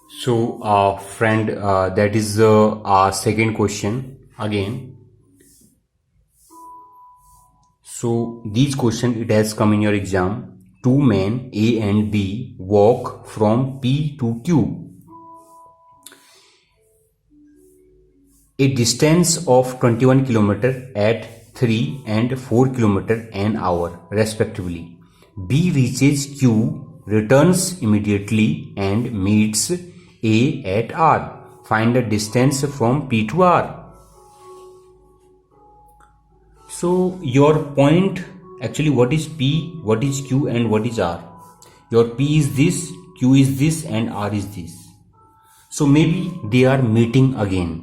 So, friend, that is our second question again. So, these question it has come in your exam. Two men A and B walk from P to Q, a distance of 21 km at 3 and 4 km an hour respectively. B reaches Q, returns immediately and meets A at R. Find the distance from P to R. So your point, actually what is P, what is Q and what is R? Your P is this, Q is this and R is this. So maybe they are meeting again.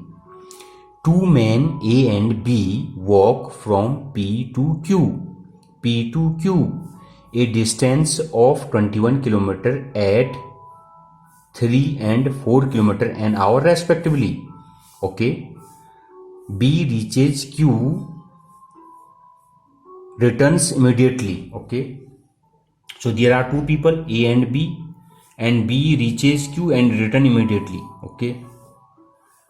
Two men A and B walk from P to Q, a distance of 21 km at 3 and 4 km an hour respectively. Okay. B reaches Q, returns immediately. Okay. So there are two people A and B reaches Q and return immediately. Okay.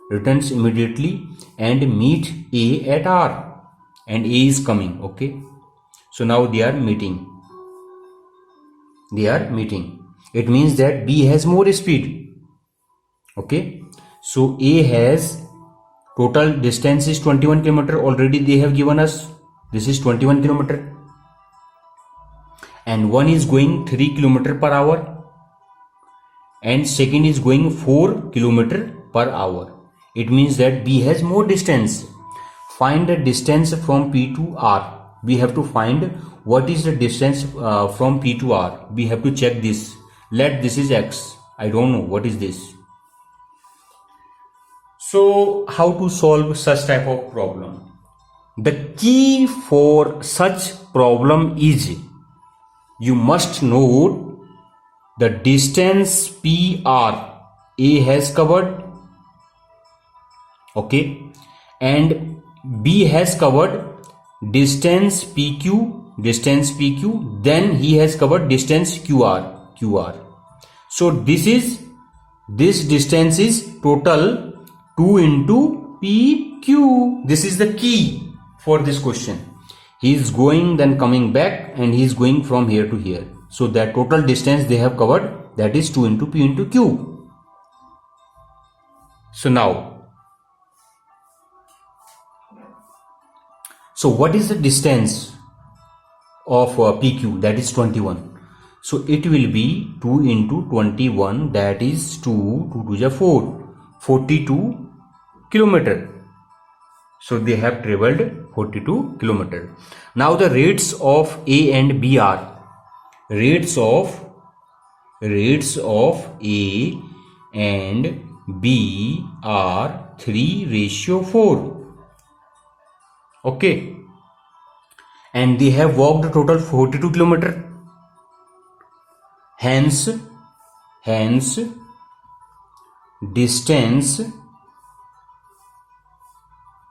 Returns immediately and meet A at R, and A is coming. Okay. So now they are meeting. It means that B has more speed. Okay. So A has total distance is 21 km. Already they have given us. This is 21 km. And one is going 3 km per hour. And second is going 4 km per hour. It means that B has more distance. Find the distance from P to R. We have to find what is the distance from P to R. We have to check this. Let this is X. I don't know what is this. So how to solve such type of problem? The key for such problem is you must know the distance PR A has covered. Okay, and B has covered distance PQ, then he has covered distance QR. So this distance is total 2 into PQ. This is the key for this question. He is going then coming back and he is going from here to here. So that total distance they have covered, that is 2 into P into Q. So now, so what is the distance of PQ? That is 21. So it will be 2 into 21, that is 2 to the 4, 42 kilometer. So they have traveled 42 kilometer. Now the rates of A and B are rates of A and B are 3:4. Okay, and they have walked total 42 kilometer. Hence distance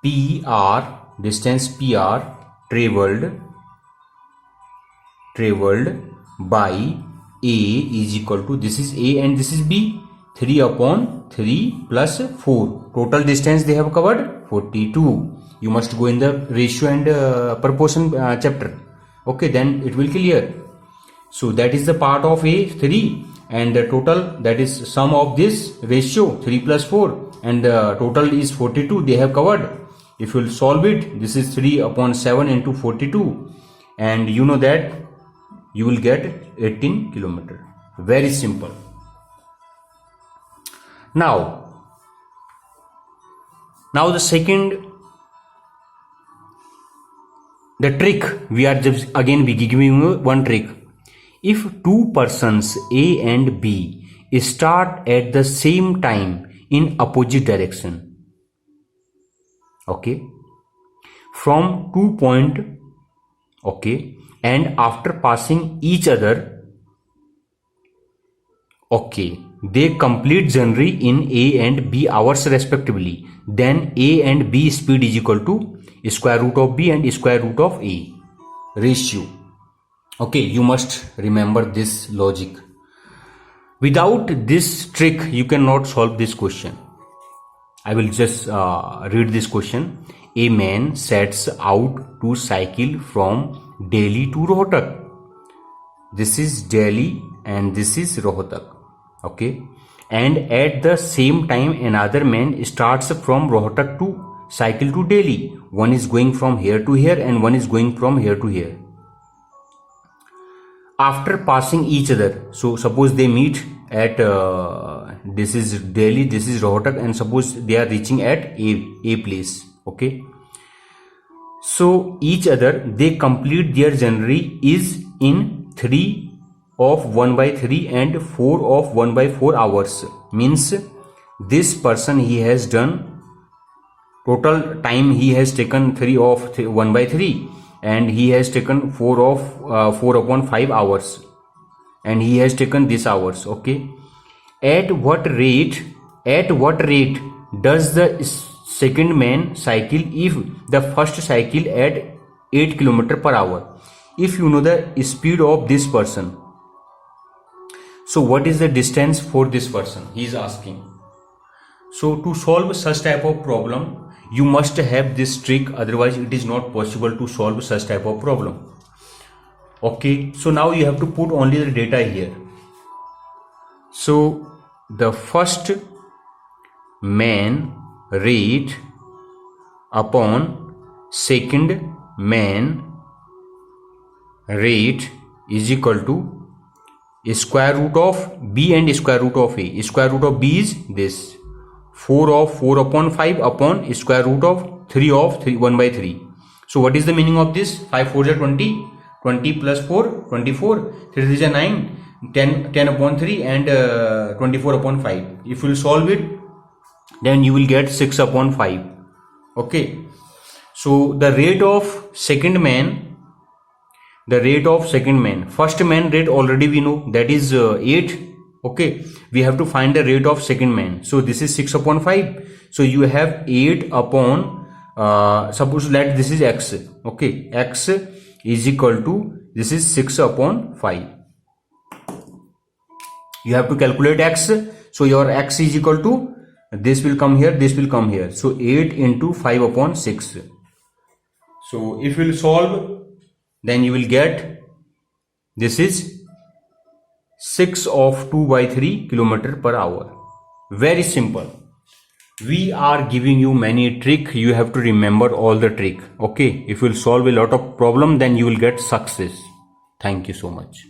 PR traveled by A is equal to, this is A and this is B, 3 upon 3 plus 4. Total distance they have covered 42. You must go in the ratio and proportion chapter. Okay, then it will clear. So that is the part of A, 3, and the total, that is sum of this ratio 3 plus 4, and the total is 42 they have covered. If you will solve it, this is 3 upon 7 into 42, and you know that you will get 18 kilometer. Very simple. Now the second, the trick, we are just again giving you one trick. If two persons A and B start at the same time in opposite direction, okay, from 2 point, okay, and after passing each other, okay, they complete journey in A and B hours respectively, then A and B speed is equal to square root of B and square root of A ratio. Okay, you must remember this logic. Without this trick you cannot solve this question. I will just read this question. A man sets out to cycle from Delhi to Rohtak. This is Delhi and this is Rohtak. Okay, and at the same time another man starts from Rohtak to cycle to Delhi. One is going from here to here and one is going from here to here. After passing each other, so suppose they meet at this is Delhi, this is Rohtak, and suppose they are reaching at a place. Okay, so each other they complete their journey is in 3 of 1/3 and 4 of 1/4 hours. Means this person he has done total time, he has taken 3 of 1/3 and he has taken 4 of 4/5 hours and he has taken this hours. Okay, at what rate does the second man cycle if the first cycle at 8 km/h? If you know the speed of this person, so what is the distance for this person, he is asking. So to solve such type of problem you must have this trick, otherwise it is not possible to solve such type of problem. Okay, so now you have to put only the data here. So the first man rate upon second man rate is equal to square root of b and square root of a. Square root of b is this 4 of 4/5 upon square root of 3 of 1/3. So what is the meaning of this? 5 4 is 20, 20 plus 4 24, 3 is 9, 10/3 and 24/5. If you will solve it, then you will get 6/5. Okay, so the rate of second man, first man rate already we know, that is 8. Okay, we have to find the rate of second man. So this is 6/5. So you have 8 upon suppose let this is x. Okay, x is equal to this is 6/5. You have to calculate x. So your x is equal to this will come here, this will come here. So 8 into 5/6. So if you will solve, then you will get this is 6 of 2/3 km/h. Very simple. We are giving you many trick, you have to remember all the trick. Okay, if you will solve a lot of problem, then you will get success. Thank you so much.